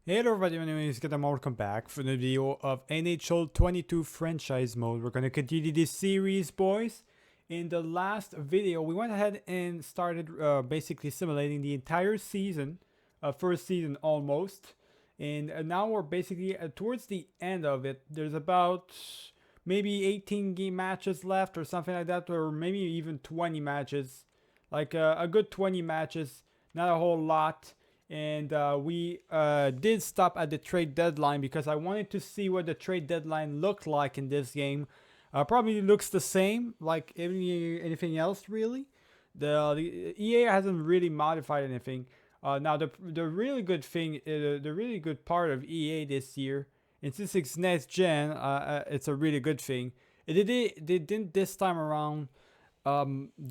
Hey everybody, my name is Gatam. Welcome back for the video of NHL 22 franchise mode. We're gonna continue this series, boys. In the last video, we went ahead and started basically simulating the entire season, first season almost. And now we're basically towards the end of it. There's about maybe 18 game matches left or something like that, or maybe even 20 matches. Like a good 20 matches, not a whole lot. And we did stop at the trade deadline because I wanted to see what the trade deadline looked like in this game. Probably looks the same like anything else really. The EA hasn't really modified anything. Now the really good thing, the really good part of EA this year, and since it's next gen, it's a really good thing. They didn't this time around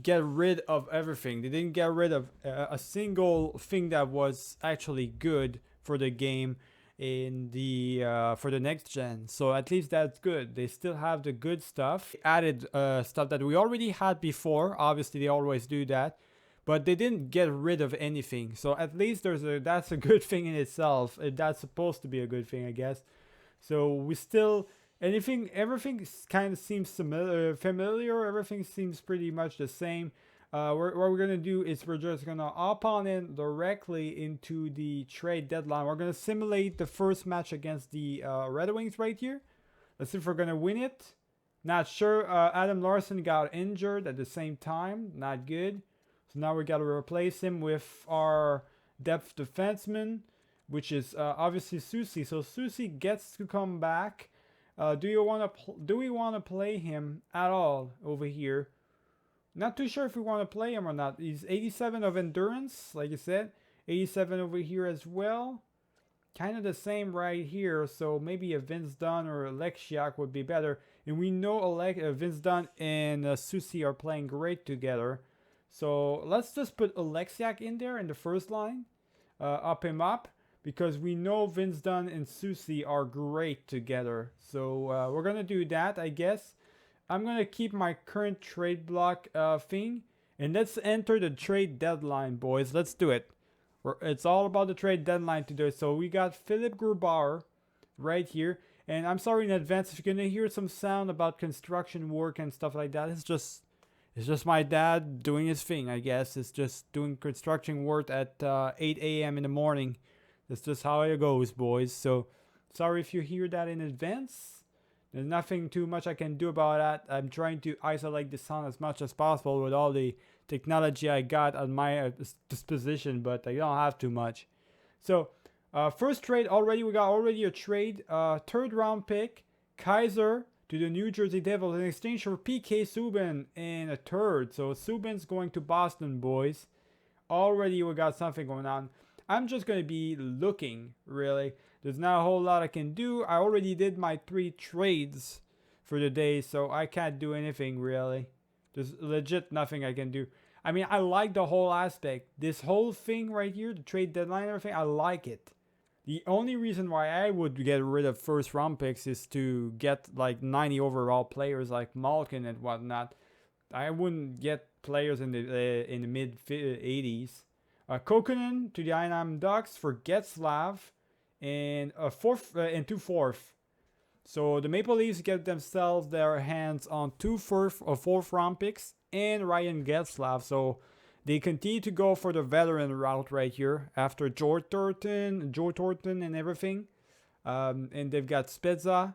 get rid of everything. They didn't get rid of a single thing that was actually good for the game in the for the next gen. So at least that's good. They still have the good stuff. Added stuff that we already had before. Obviously, they always do that, but they didn't get rid of anything. So at least that's a good thing in itself. That's supposed to be a good thing, I guess. So we still everything kind of seems familiar. Everything seems pretty much the same. What we're gonna do is we're just gonna hop on in directly into the trade deadline. We're gonna simulate the first match against the Red Wings right here. Let's see if we're gonna win it. Not sure. Adam Larson got injured at the same time. Not good. So now we gotta replace him with our depth defenseman, which is obviously Susie. So Susie gets to come back. Do we want to play him at all over here? Not too sure if we want to play him or not. He's 87 of endurance, like I said. 87 over here as well. Kind of the same right here. So maybe a Vince Dunn or Alexiak would be better. And we know Vince Dunn and Susie are playing great together. So let's just put Alexiak in there in the first line. Up him up. Because we know Vince Dunn and Susie are great together. So we're going to do that, I guess. I'm going to keep my current trade block thing. And let's enter the trade deadline, boys. Let's do it. It's all about the trade deadline today. So we got Philip Grubauer right here. And I'm sorry in advance if you're going to hear some sound about construction work and stuff like that. It's just my dad doing his thing, I guess. It's just doing construction work at 8 a.m. in the morning. That's just how it goes, boys. So, sorry if you hear that in advance. There's nothing too much I can do about that. I'm trying to isolate the sound as much as possible with all the technology I got at my disposition, but I don't have too much. So, first trade already. We got already a trade. Third round pick, Kaiser to the New Jersey Devils in exchange for PK Subban and a third. So, Subban's going to Boston, boys. Already we got something going on. I'm just going to be looking, really. There's not a whole lot I can do. I already did my 3 trades for the day, so I can't do anything, really. There's legit nothing I can do. I mean, I like the whole aspect. This whole thing right here, the trade deadline and everything, I like it. The only reason why I would get rid of first round picks is to get like 90 overall players like Malkin and whatnot. I wouldn't get players in the mid 80s. Kokkonen to the Anaheim Ducks for Getzlav and a fourth and 2 fourth. So the Maple Leafs get themselves their hands on 2 fourth round picks and Ryan Getzlav. So they continue to go for the veteran route right here after Joe Thornton and everything. And they've got Spezza.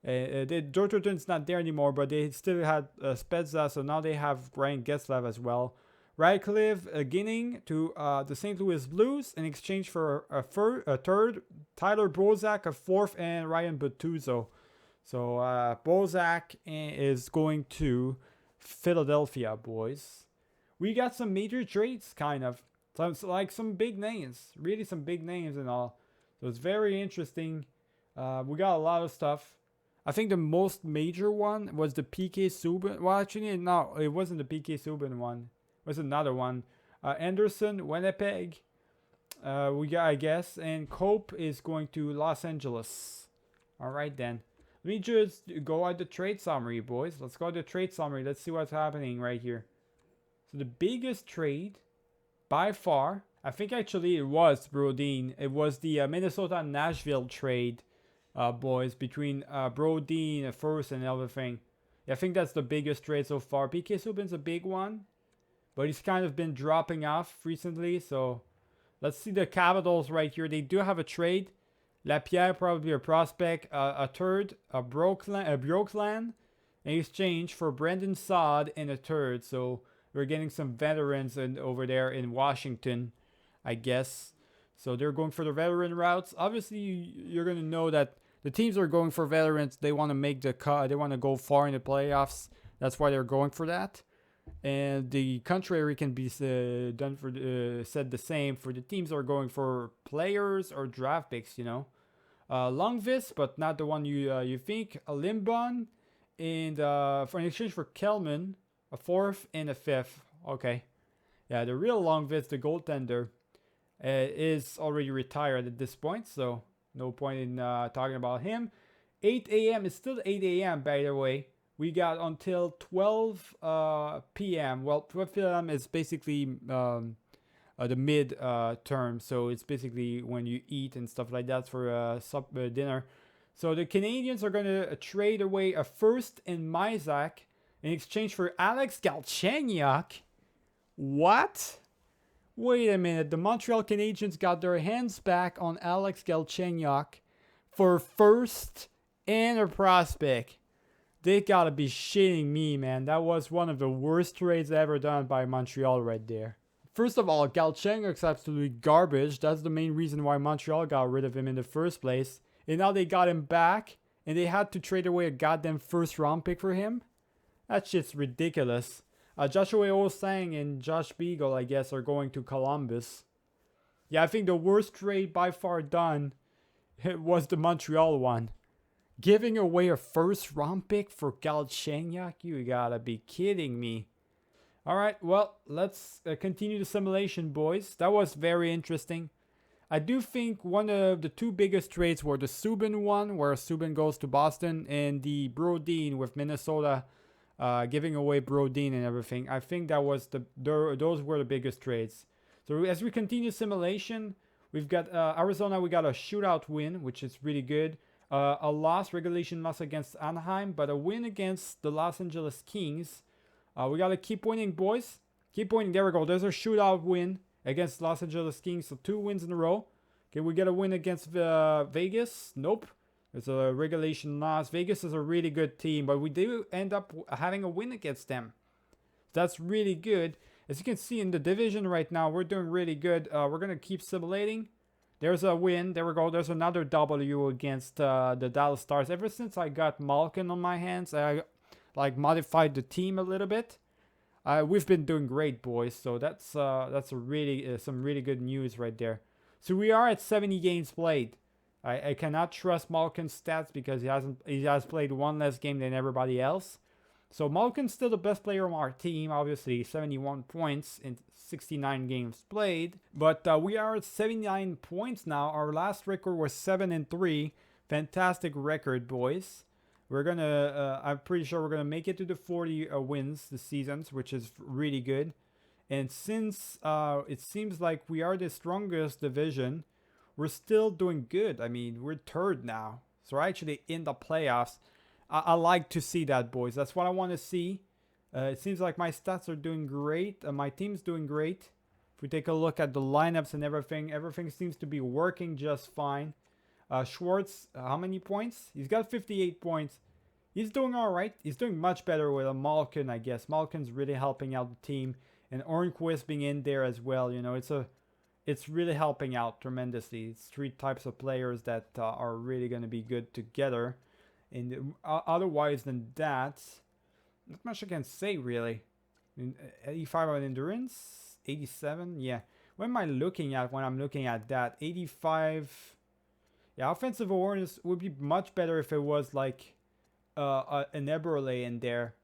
Joe Thornton's not there anymore, but they still had Spezza. So now they have Ryan Getzlav as well. Radcliffe Ginning to the St. Louis Blues in exchange for a third, Tyler Bozak, a fourth, and Ryan Buttuzo. So Bozak is going to Philadelphia, boys. We got some major trades, kind of. Some big names. Really some big names and all. So it's very interesting. We got a lot of stuff. I think the most major one was the PK Subban. Well, actually, no, it wasn't the PK Subban one. Was another one. Anderson, Winnipeg. We got, I guess, and Cope is going to Los Angeles. All right then. Let me just go at the trade summary, boys. Let's go to the trade summary. Let's see what's happening right here. So the biggest trade by far I think actually it was Brodeen. It was the Minnesota-Nashville trade, boys, between Brodeen first and everything. Yeah, I think that's the biggest trade so far. PK Subban's a big one, but he's kind of been dropping off recently. So let's see the Capitals right here. They do have a trade. Lapierre probably a prospect, a third, a Brooksland in exchange for Brendan Saad and a third. So we're getting some veterans over there in Washington, I guess. So they're going for the veteran routes. Obviously, you're going to know that the teams are going for veterans. They want to make the cut. They want to go far in the playoffs. That's why they're going for that. And the contrary can be said the same for the teams that are going for players or draft picks. Longvis, but not the one you think. A Limbon, and for an exchange for Kelman, a fourth and a fifth. Okay, yeah, the real Longvis, the goaltender, is already retired at this point, so no point in talking about him. 8 a.m. is still 8 a.m. by the way. We got until 12 p.m. Well, 12 p.m. is basically the mid term, so it's basically when you eat and stuff like that for dinner. So the Canadians are going to trade away a first in Mizak in exchange for Alex Galchenyuk. What? Wait a minute. The Montreal Canadiens got their hands back on Alex Galchenyuk for first and a prospect. They gotta be shitting me, man. That was one of the worst trades ever done by Montreal right there. First of all, Galchenyuk's absolutely garbage. That's the main reason why Montreal got rid of him in the first place. And now they got him back, and they had to trade away a goddamn first round pick for him? That shit's ridiculous. Joshua Osang and Josh Beagle, I guess, are going to Columbus. Yeah, I think the worst trade by far done was the Montreal one. Giving away a first round pick for Galchenyuk? You gotta be kidding me. Alright, well, let's continue the simulation, boys. That was very interesting. I do think one of the two biggest trades were the Subban one, where Subban goes to Boston, and the Brodeen with Minnesota giving away Brodeen and everything. I think that was those were the biggest trades. So as we continue simulation, we've got Arizona, we got a shootout win, which is really good. A regulation loss against Anaheim, but a win against the Los Angeles Kings. We got to keep winning, boys. Keep winning. There we go. There's a shootout win against Los Angeles Kings. So 2 wins in a row. Okay, we get a win against Vegas. Nope. There's a regulation loss. Vegas is a really good team, but we do end up having a win against them. That's really good. As you can see in the division right now, we're doing really good. We're going to keep simulating. There's a win. There we go. There's another W against the Dallas Stars. Ever since I got Malkin on my hands, I modified the team a little bit. We've been doing great, boys. So that's a really some really good news right there. So we are at 70 games played. I cannot trust Malkin's stats because he has played one less game than everybody else. So Malkin's still the best player on our team, obviously 71 points in 69 games played. But we are at 79 points now. Our last record was 7-3. Fantastic record, boys. We're gonna, I'm pretty sure we're gonna make it to the 40 wins this season, which is really good. And since it seems like we are the strongest division, we're still doing good. I mean, we're third now. So we're actually in the playoffs. I like to see that, boys. That's what I want to see. It seems like my stats are doing great. My team's doing great. If we take a look at the lineups and everything seems to be working just fine. Schwartz, how many points? He's got 58 points. He's doing all right. He's doing much better with a Malkin, I guess. Malkin's really helping out the team. And Ornquist being in there as well. You know, it's really helping out tremendously. It's 3 types of players that are really going to be good together. And otherwise than that, not much I can say really. I mean, 85 on endurance, 87, yeah. What am I looking at when I'm looking at that? 85. Yeah, offensive awareness would be much better if it was like an Eberle in there.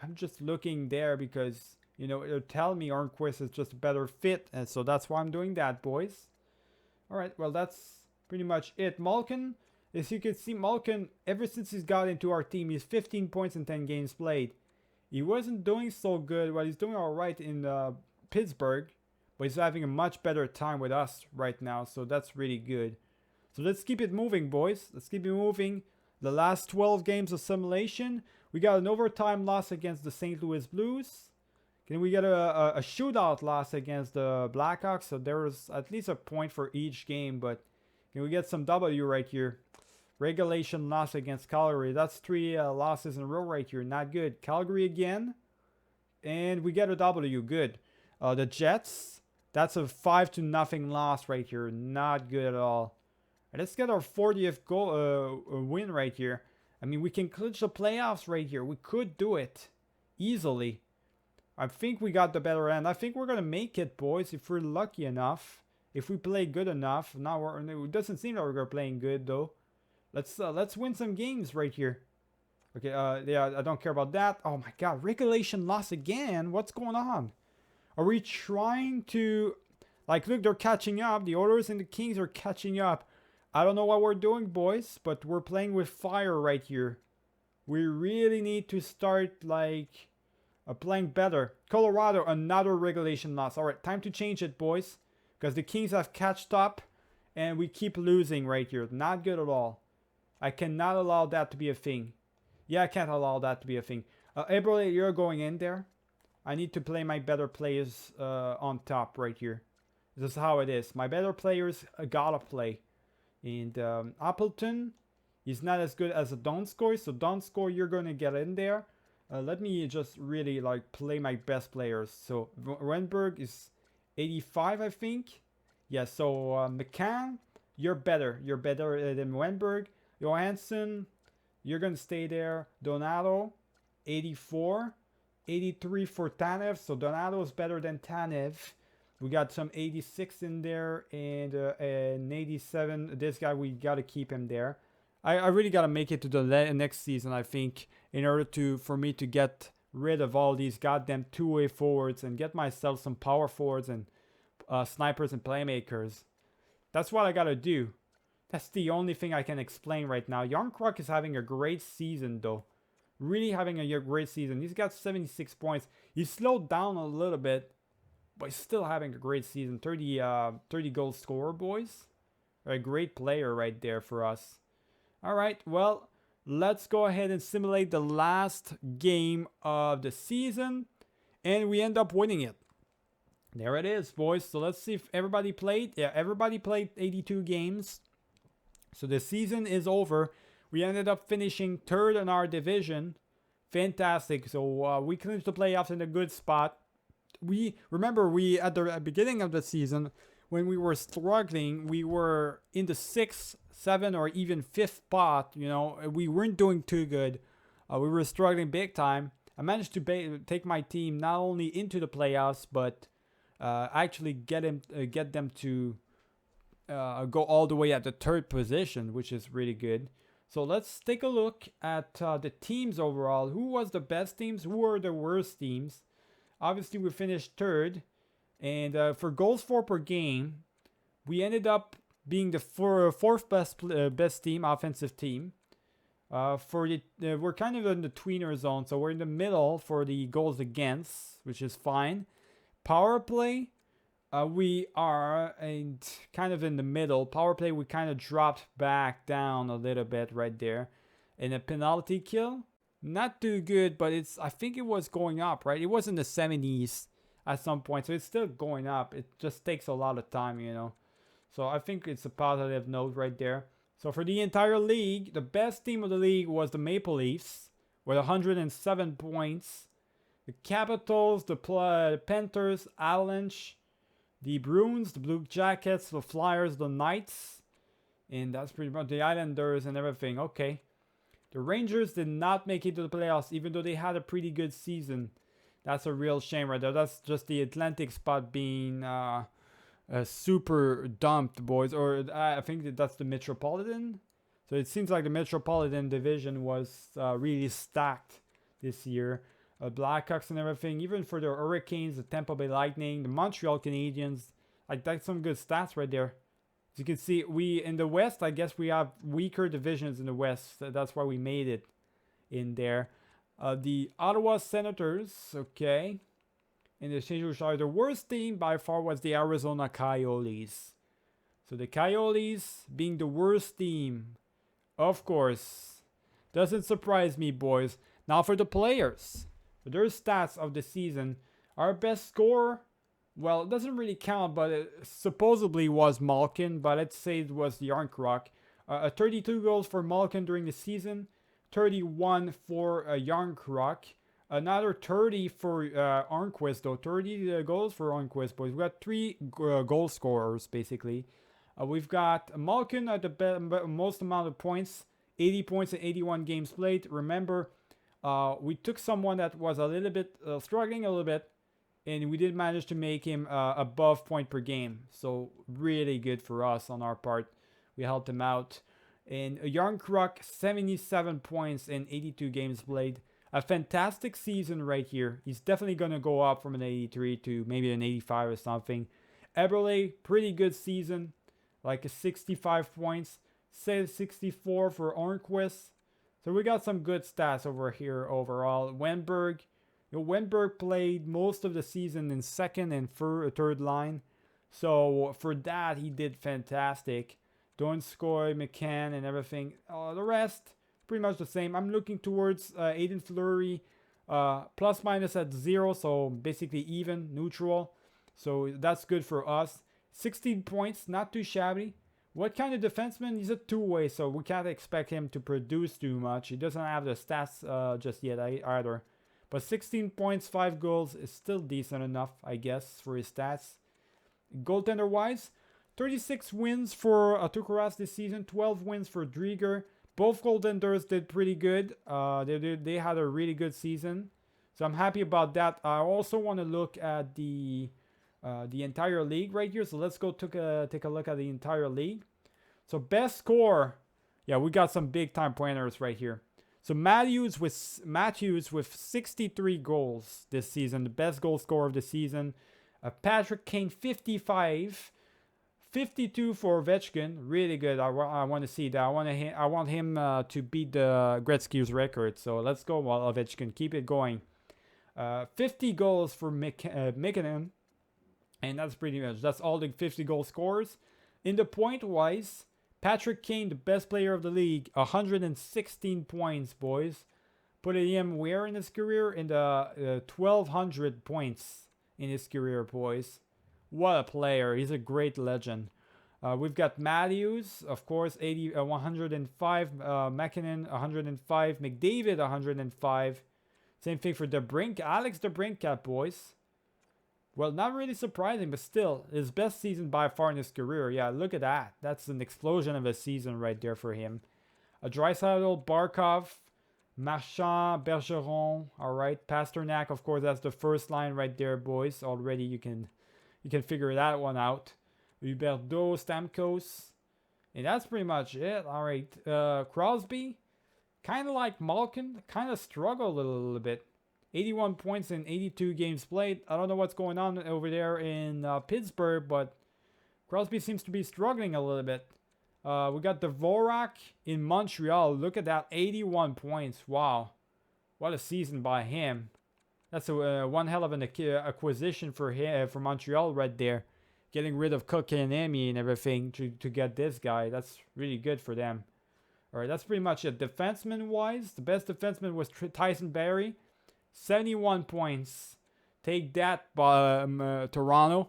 I'm just looking there because, you know, it'll tell me Ornquist is just a better fit. And so that's why I'm doing that, boys. All right, well, that's pretty much it. Malkin, as you can see, Malkin, ever since he's got into our team, he's 15 points in 10 games played. He wasn't doing so good. Well, he's doing all right in Pittsburgh. but he's having a much better time with us right now, so that's really good. So let's keep it moving, boys. Let's keep it moving. The last 12 games of simulation. We got an overtime loss against the St. Louis Blues. Can we get a shootout loss against the Blackhawks? So there was at least a point for each game, but can we get some W right here? Regulation loss against Calgary. That's 3 losses in a row right here. Not good. Calgary again. And we get a W. Good. The Jets. That's a 5-0 loss right here. Not good at all. Let's get our 40th goal win right here. I mean, we can clinch the playoffs right here. We could do it easily. I think we got the better end. I think we're going to make it, boys, if we're lucky enough. If we play good enough. Now it doesn't seem like we're playing good, though. Let's win some games right here. Okay, yeah, I don't care about that. Oh, my God. Regulation loss again? What's going on? Are we trying to... Like, look, they're catching up. The Oilers and the Kings are catching up. I don't know what we're doing, boys, but we're playing with fire right here. We really need to start, like, playing better. Colorado, another regulation loss. All right, time to change it, boys, because the Kings have catched up, and we keep losing right here. Not good at all. I cannot allow that to be a thing. Yeah, I can't allow that to be a thing. April, you're going in there. I need to play my better players on top right here. This is how it is. My better players gotta play. And Appleton is not as good as a Donskoy. So Donskoy, you're going to get in there. Let me just really like play my best players. So Renberg is 85, I think. Yeah, so McCann, you're better. You're better than Renberg. Johansson, you're going to stay there. Donato, 84. 83 for Tanev. So Donato is better than Tanev. We got some 86 in there and an 87. This guy, we got to keep him there. I really got to make it to the next season, I think, in order for me to get rid of all these goddamn two-way forwards and get myself some power forwards and snipers and playmakers. That's what I got to do. That's the only thing I can explain right now. Yarncroc is having a great season, though. Really having a great season. He's got 76 points. He slowed down a little bit, but he's still having a great season. 30 goal scorer, boys. A great player right there for us. All right, well, let's go ahead and simulate the last game of the season. And we end up winning it. There it is, boys. So let's see if everybody played. Yeah, everybody played 82 games. So the season is over. We ended up finishing third in our division. Fantastic. So we clinched the playoffs in a good spot. Remember at the beginning of the season, when we were struggling, we were in the 6th, 7th, or even 5th spot. You know, we weren't doing too good. We were struggling big time. I managed to take my team not only into the playoffs, but actually get them to go all the way at the 3rd position, which is really good. So let's take a look at the teams overall. Who was the best teams? Who were the worst teams? Obviously, we finished 3rd. And for goals for per game, we ended up being the 4th best team, offensive team. We're kind of in the tweener zone, so we're in the middle for the goals against, which is fine. Power play, we are kind of in the middle. Power play, we kind of dropped back down a little bit right there. And a penalty kill, not too good, but I think it was going up, right? It was in the 70s at some point, so it's still going up. It just takes a lot of time, you know. So I think it's a positive note right there. So for the entire league, the best team of the league was the Maple Leafs with 107 points. The Capitals, the Panthers, Avalanche, the Bruins, the Blue Jackets, the Flyers, the Knights, and that's pretty much the Islanders and everything. Okay. The Rangers did not make it to the playoffs, even though they had a pretty good season. That's a real shame right there. That's just the Atlantic spot being super dumped, boys. Or I think that's the Metropolitan. So it seems like the Metropolitan division was really stacked this year. Blackhawks and everything, even for the Hurricanes, the Tampa Bay Lightning, the Montreal Canadiens. Like, that's some good stats right there. As you can see, in the West, I guess we have weaker divisions in the West. That's why we made it in there. The Ottawa Senators, okay. in the St. Louis Stars. The worst team by far was the Arizona Coyotes. So the Coyotes being the worst team, of course, doesn't surprise me, boys. Now for the players, for their stats of the season, our best scorer, well, it doesn't really count, but it supposedly was Malkin, but let's say it was Yarncroc. 32 goals for Malkin during the season, 31 for Yarncroc. Another 30 for Arnquist, though. 30 goals for Arnquist, boys. We got three goal scorers, basically. We've got Malkin at the most amount of points, 80 points in 81 games played. Remember, we took someone that was a little bit struggling a little bit, and we did manage to make him above point per game. So really good for us on our part. We helped him out. And Yarncroc, 77 points in 82 games played. A fantastic season right here. He's definitely going to go up from an 83 to maybe an 85 or something. Eberle, pretty good season. Like a 65 points. 64 for Ornquist. So we got some good stats over here overall. Wenberg. Wenberg played most of the season in second and third line. So for that, he did fantastic. Donskoy, McCann, and everything. The rest, pretty much the same. I'm looking towards Aiden Fleury, plus minus at 0, so basically even, neutral. So that's good for us. 16 points, not too shabby. What kind of defenseman? He's a two-way, so we can't expect him to produce too much. He doesn't have the stats just yet either. But 16 points, 5 goals is still decent enough, I guess, for his stats. Goaltender-wise, 36 wins for Tukuras this season, 12 wins for Drieger. Both goaltenders did pretty good. They had a really good season. So I'm happy about that. I also want to look at the entire league right here. So let's go take a look at the entire league. So best score. Yeah, we got some big time pointers right here. So Matthews with 63 goals this season, the best goal scorer of the season. Patrick Kane 55, 52 for Ovechkin, really good. I want to see that. I want him to beat the Gretzky's record. So let's go, Ovechkin, keep it going. 50 goals for McKinnon, and that's pretty much that's all the 50 goal scorers. In the point wise, Patrick Kane, the best player of the league, 116 points, boys. Putting him where in his career? In the 1,200 points in his career, boys. What a player. He's a great legend. We've got Matthews, of course, 105. McKinnon, 105. McDavid, 105. Same thing for Alex DeBrincat, boys. Well, not really surprising, but still, his best season by far in his career. Yeah, look at that. That's an explosion of a season right there for him. Draisaitl, Barkov, Marchand, Bergeron. All right, Pasternak, of course, that's the first line right there, boys. Already you can figure that one out. Huberdeau, Stamkos. And that's pretty much it. All right, Crosby, kind of like Malkin, kind of struggled a little bit. 81 points in 82 games played. I don't know what's going on over there in Pittsburgh, but Crosby seems to be struggling a little bit. We got Dvorak in Montreal. Look at that, 81 points. Wow. What a season by him. That's one hell of an acquisition for him, for Montreal right there. Getting rid of Kotkaniemi and everything to get this guy. That's really good for them. All right, that's pretty much it. Defenseman-wise, the best defenseman was Tyson Barrie. 71 points. Take that, Toronto.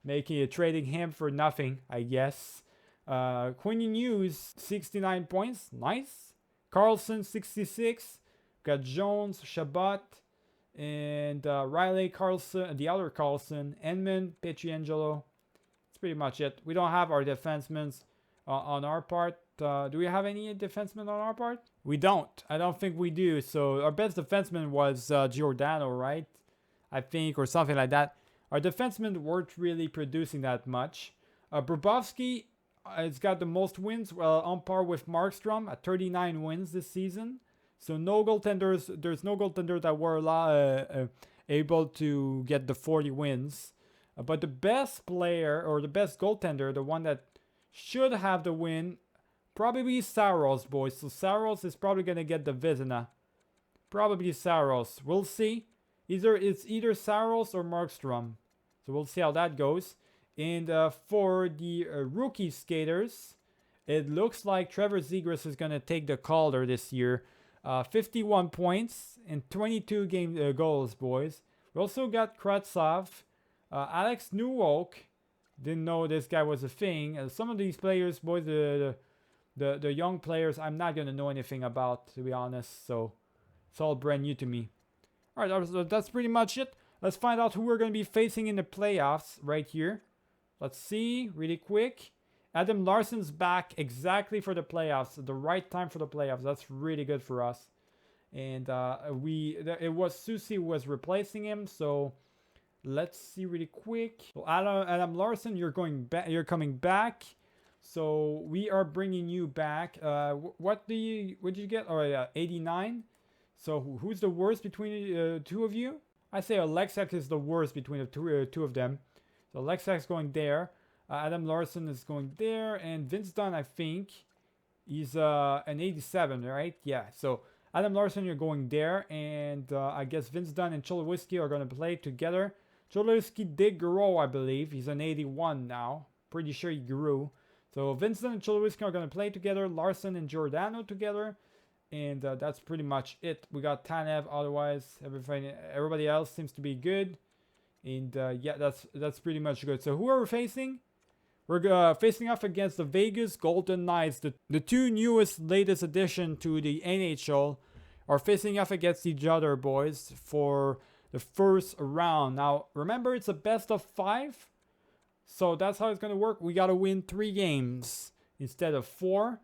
Trading him for nothing, I guess. Quinny News, 69 points. Nice. Carlson, 66. Got Jones, Shabbat, and Riley, Carlson, the other Carlson, Edmund, Pietrangelo. That's pretty much it. We don't have our defensemen on our part. Do we have any defensemen on our part? We don't. I don't think we do. So our best defenseman was Giordano, right? I think, or something like that. Our defensemen weren't really producing that much. Bobrovsky has got the most wins, on par with Markstrom at 39 wins this season. So no goaltenders. There's no goaltender that were able to get the 40 wins. But the best player or the best goaltender, the one that should have the win, probably Saros, boys. So Saros is probably going to get the Vizina. Probably Saros. We'll see. It's either Saros or Markstrom. So we'll see how that goes. And for the rookie skaters, it looks like Trevor Zegras is going to take the Calder this year. 51 points and 22 goals, boys. We also got Kratsov, Alex Newhook. Didn't know this guy was a thing. Some of these players, boys, the young players, I'm not going to know anything about, to be honest. So it's all brand new to me. All right, that's pretty much it. Let's find out who we're going to be facing in the playoffs right here. Let's see really quick. Adam Larsson's back exactly for the playoffs, the right time for the playoffs. That's really good for us. And it was Susie who was replacing him. So let's see really quick. So Adam Larsson, you're coming back. So we are bringing you back. What did you get? Oh yeah, 89. So who's the worst between the two of you? I say Alexak is the worst between the two of them. So Alexak's going there. Adam Larsson is going there. And Vince Dunn, I think, he's an 87, right? Yeah, so Adam Larsson, you're going there. And I guess Vince Dunn and Cholowiski are going to play together. Cholowiski did grow, I believe. He's an 81 now. Pretty sure he grew. So Vince Dunn and Cholowiski are going to play together. Larsson and Giordano together. And that's pretty much it. We got Tanev. Otherwise, everybody else seems to be good. And yeah, that's pretty much good. So who are we facing? We're facing off against the Vegas Golden Knights. The two latest addition to the NHL are facing off against each other, boys, for the first round. Now, remember, it's a best of 5. So that's how it's going to work. We got to win 3 games instead of 4.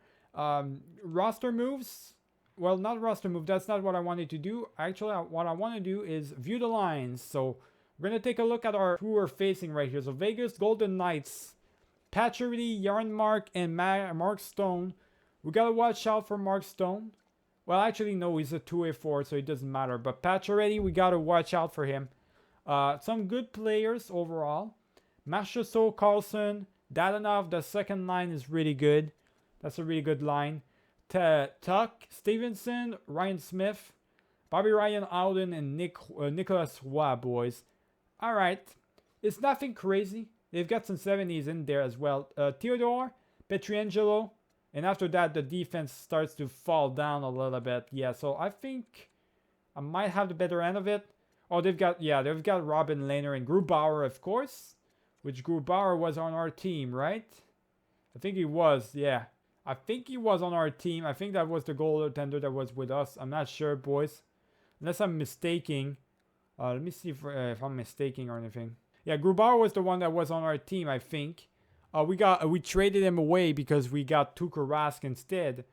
Roster moves. Well, not roster move. That's not what I wanted to do. Actually, what I want to do is view the lines. So we're going to take a look at who we're facing right here. So Vegas Golden Knights. Pacioretty, Yarnmark, and Mark Stone. We got to watch out for Mark Stone. Well, actually, no. He's a 2-way forward, so it doesn't matter. But Pacioretty, we got to watch out for him. Some good players overall. Marchessault, Carlson, Dadonov. The second line is really good. That's a really good line. Tuck, Stevenson, Ryan Smith, Bobby Ryan, Alden, and Nicholas Roy, boys. All right. It's nothing crazy. They've got some 70s in there as well. Theodore, Pietrangelo, and after that, the defense starts to fall down a little bit. Yeah, so I think I might have the better end of it. Oh, they've got Robin Lehner and Grubauer, of course, which Grubauer was on our team, right? I think he was, yeah. I think he was on our team. I think that was the goaltender that was with us. I'm not sure, boys. Unless I'm mistaking. Let me see if I'm mistaking or anything. Yeah, Grubauer was the one that was on our team, I think. We traded him away because we got Tuukka Rask instead.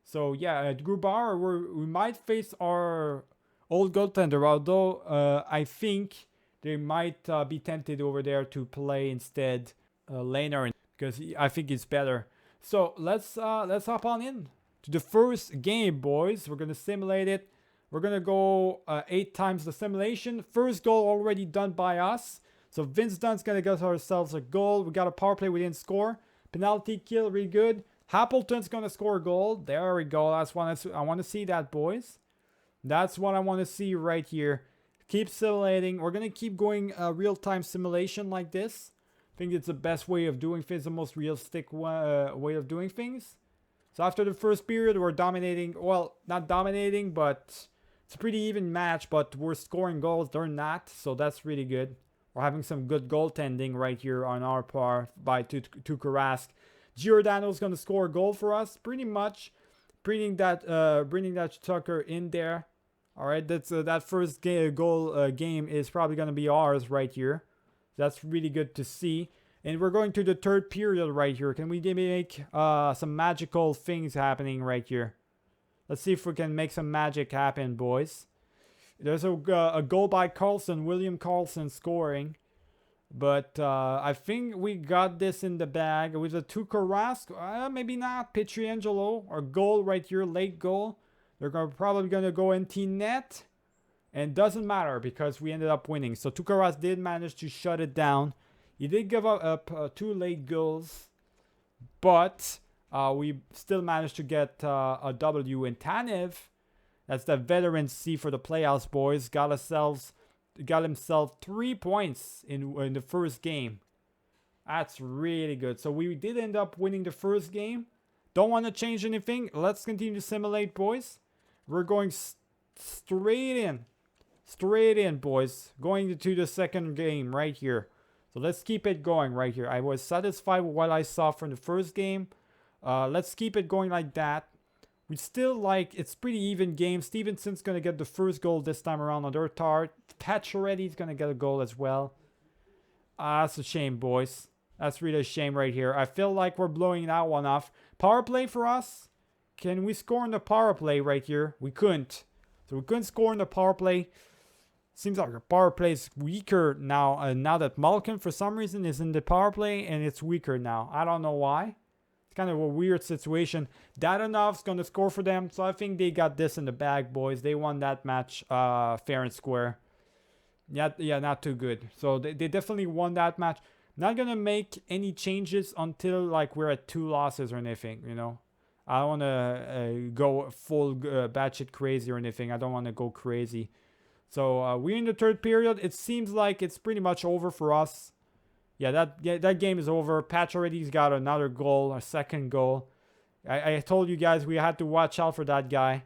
So yeah, at Grubauer, we might face our old goaltender. Although I think they might be tempted over there to play instead Lehner because I think it's better. So let's hop on in to the first game, boys. We're gonna simulate it. We're gonna go 8 times the simulation. First goal already done by us. So Vince Dunn's gonna get ourselves a goal. We got a power play, we didn't score. Penalty kill, really good. Appleton's gonna score a goal. There we go. That's what I want to see, that, boys. That's what I want to see right here. Keep simulating. We're gonna keep going real-time simulation like this. I think it's the best way of doing things, the most realistic way of doing things. So after the first period, we're dominating. Well, not dominating, but it's a pretty even match. But we're scoring goals. They're not, so that's really good. We're having some good goaltending right here on our part by Tuukka Rask. Giordano's going to score a goal for us, pretty much. Bringing that Tucker in there. All right, that first game is probably going to be ours right here. That's really good to see. And we're going to the third period right here. Can we make some magical things happening right here? Let's see if we can make some magic happen, boys. There's a goal by Carlson, William Carlson scoring. But I think we got this in the bag with a Tuukka Rask. Maybe not. Pietrangelo, our goal right here, late goal. They're probably going to go empty net. And doesn't matter because we ended up winning. So Tuukka Rask did manage to shut it down. He did give up 2 late goals. But we still managed to get a W in Tanev. That's the veteran C for the playoffs, boys. Got ourselves got himself 3 points in the first game. That's really good. So we did end up winning the first game. Don't want to change anything. Let's continue to simulate, boys. We're going straight in. Straight in, boys. Going into the second game right here. So let's keep it going right here. I was satisfied with what I saw from the first game. Let's keep it going like that. We still like, it's pretty even game. Stevenson's going to get the first goal this time around on their part. Pacioretty's going to get a goal as well. That's a shame, boys. That's really a shame right here. I feel like we're blowing that one off. Power play for us. Can we score in the power play right here? We couldn't. So we couldn't score in the power play. Seems like our power play is weaker now. Now that Malkin, for some reason, is in the power play and it's weaker now. I don't know why. It's kind of a weird situation. Dadonov's going to score for them. So I think they got this in the bag, boys. They won that match fair and square. Yeah, not too good. So they definitely won that match. Not going to make any changes until like we're at 2 losses or anything, you know. I don't want to go full batshit crazy or anything. I don't want to go crazy. So we're in the third period. It seems like it's pretty much over for us. Yeah, that game is over. Pacioretty's got another goal, a second goal. I told you guys we had to watch out for that guy.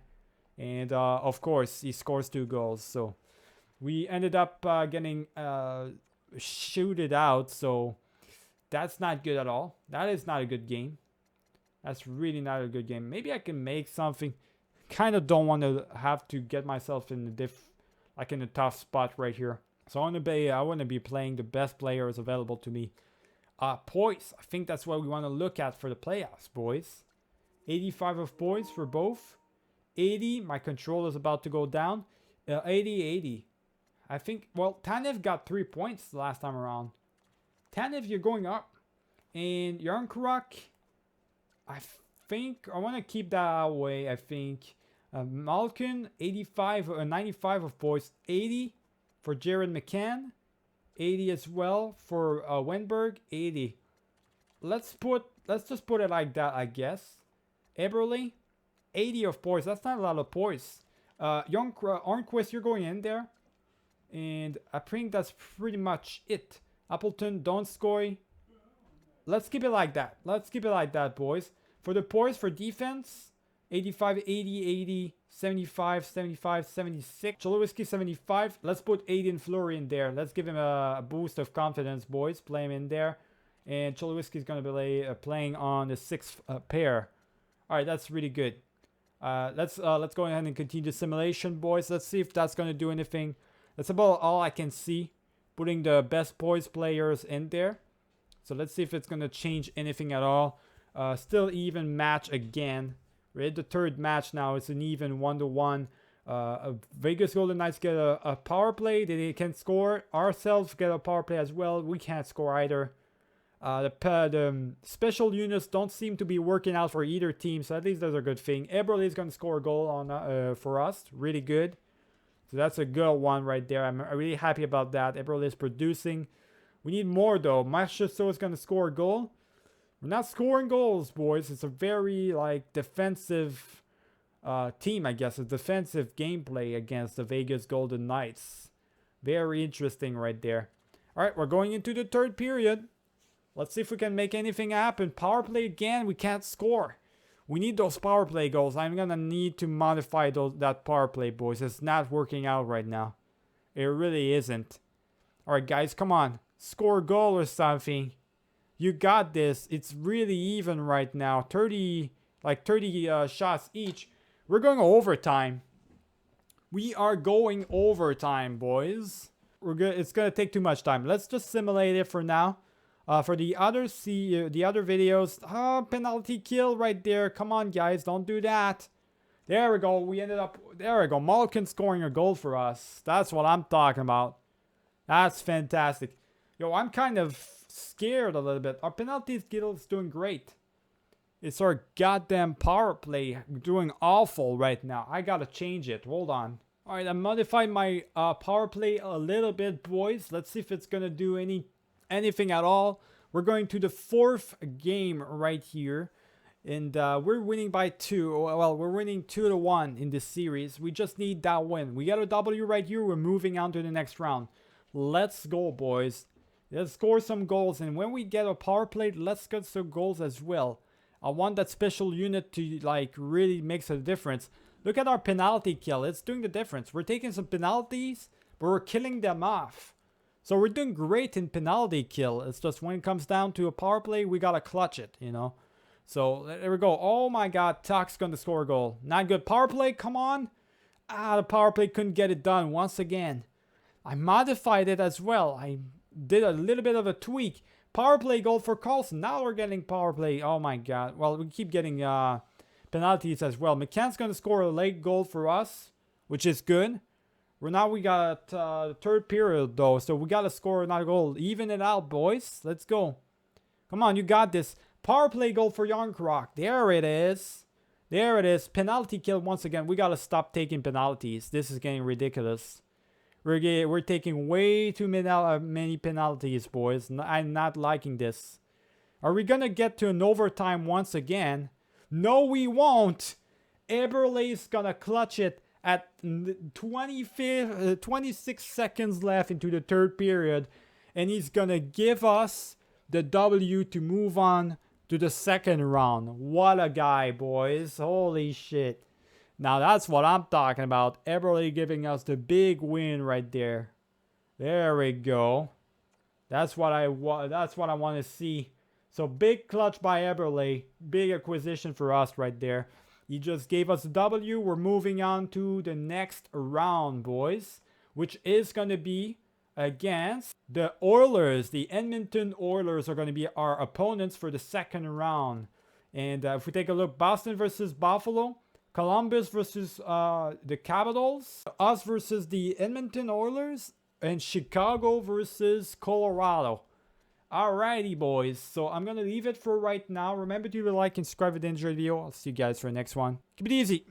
And of course, he scores 2 goals. So we ended up getting shooted out. So that's not good at all. That is not a good game. That's really not a good game. Maybe I can make something. Kind of don't want to have to get myself in in a tough spot right here. So I want to be playing the best players available to me. Poise. I think that's what we want to look at for the playoffs, boys. 85 of poise for both. 80. My control is about to go down. 80. I think, well, Tanev got 3 points the last time around. Tanev, you're going up. And Yarncroc, I think, I want to keep that away, I think. Malkin, 95 of poise. 80 for Jared McCann. 80 as well for Wenberg. 80. Let's just put it like that, I guess. Eberle, 80 of poise. That's not a lot of poise. Arnquist, you're going in there. And I think that's pretty much it. Appleton, Donskoy. Let's keep it like that. Let's keep it like that, boys. For the poise, for defense, 85, 80, 80, 75, 75, 76. Cholowiski, 75. Let's put Aiden Fleury in there. Let's give him a boost of confidence, boys. Play him in there. And Cholowiski is going to be playing on the 6th pair. All right, that's really good. Let's go ahead and continue the simulation, boys. Let's see if that's going to do anything. That's about all I can see. Putting the best poise players in there. So let's see if it's going to change anything at all. Still even match again. We're at the third match now. It's an even 1-1. Vegas Golden Knights get a power play. They can score. Ourselves get a power play as well. We can't score either. The special units don't seem to be working out for either team. So at least that's a good thing. Eberle is going to score a goal on for us. Really good. So that's a good one right there. I'm really happy about that. Eberle is producing. We need more though. Machasso is going to score a goal. We're not scoring goals, boys. It's a very defensive team, I guess. A defensive gameplay against the Vegas Golden Knights. Very interesting right there. All right, we're going into the third period. Let's see if we can make anything happen. Power play again. We can't score. We need those power play goals. I'm going to need to modify that power play, boys. It's not working out right now. It really isn't. All right, guys, come on. Score a goal or something. You got this. It's really even right now. 30 shots each. We're going overtime. We are going overtime, boys. It's going to take too much time. Let's just simulate it for now. For the other videos, penalty kill right there. Come on, guys, don't do that. There we go. There we go. Malkin scoring a goal for us. That's what I'm talking about. That's fantastic. Yo, I'm kind of scared a little bit. Our penalty kill is doing great. It's our goddamn power play doing awful right now. I gotta change it. Hold on. All right, I modified my power play a little bit, boys. Let's see if it's gonna do anything at all. We're going to the 4th game right here. And we're winning by 2. Well, we're winning 2-1 in this series. We just need that win. We got a W right here. We're moving on to the next round. Let's go, boys. Let's score some goals. And when we get a power play, let's get some goals as well. I want that special unit to like really makes a difference. Look at our penalty kill. It's doing the difference. We're taking some penalties, but we're killing them off. So we're doing great in penalty kill. It's just when it comes down to a power play, we got to clutch it, you know. So there we go. Oh my god, Tuck's going to score a goal. Not good. Power play, come on. The power play couldn't get it done once again. I modified it as well. I did a little bit of a tweak. Power play goal for Carlson. Now we're getting power play. Oh my god. Well, we keep getting penalties as well. McCann's going to score a late goal for us, which is good. We got the third period though, so we got to score another goal. Even it out, boys. Let's go. Come on, you got this. Power play goal for Yarncroc. There it is. There it is. Penalty kill once again. We got to stop taking penalties. This is getting ridiculous. We're taking way too many penalties, boys. I'm not liking this. Are we going to get to an overtime once again? No, we won't. Eberle's going to clutch it at 26 seconds left into the third period. And he's going to give us the W to move on to the second round. What a guy, boys. Holy shit. Now that's what I'm talking about. Eberle giving us the big win right there. There we go. That's what I want to see. So big clutch by Eberle. Big acquisition for us right there. He just gave us a W. We're moving on to the next round, boys, which is going to be against the Oilers. The Edmonton Oilers are going to be our opponents for the second round. And if we take a look, Boston versus Buffalo, Columbus versus the Capitals, us versus the Edmonton Oilers, and Chicago versus Colorado. Alrighty, boys. So I'm going to leave it for right now. Remember to like and subscribe if you enjoyed the video. I'll see you guys for the next one. Keep it easy.